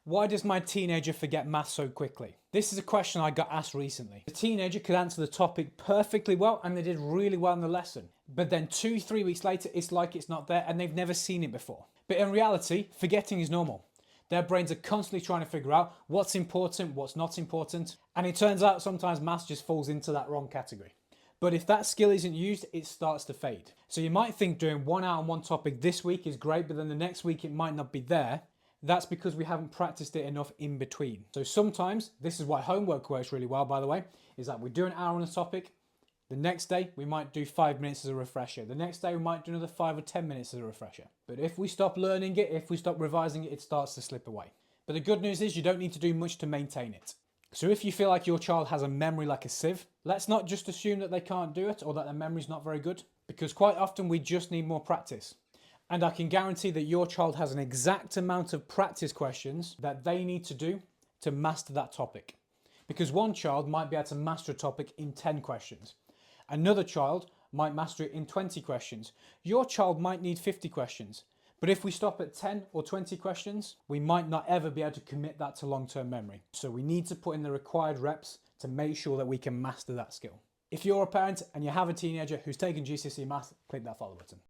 Why does my teenager forget math so quickly? This is a question I got asked recently. The teenager could answer the topic perfectly well and they did really well in the lesson. But then 2-3 weeks later, it's like it's not there and they've never seen it before. But in reality, forgetting is normal. Their brains are constantly trying to figure out what's important, what's not important. And it turns out sometimes maths just falls into that wrong category. But if that skill isn't used, it starts to fade. So you might think doing 1 hour on one topic this week is great, but then the next week it might not be there. That's because we haven't practiced it enough in between. So sometimes, this is why homework works really well, by the way, is that we do an hour on a topic. The next day, we might do 5 minutes as a refresher. The next day, we might do another 5 or 10 minutes as a refresher. But if we stop learning it, if we stop revising it, it starts to slip away. But the good news is you don't need to do much to maintain it. So if you feel like your child has a memory like a sieve, let's not just assume that they can't do it or that their memory's not very good, because quite often we just need more practice. And I can guarantee that your child has an exact amount of practice questions that they need to do to master that topic. Because one child might be able to master a topic in 10 questions. Another child might master it in 20 questions. Your child might need 50 questions. But if we stop at 10 or 20 questions, we might not ever be able to commit that to long-term memory. So we need to put in the required reps to make sure that we can master that skill. If you're a parent and you have a teenager who's taken GCSE maths, click that follow button.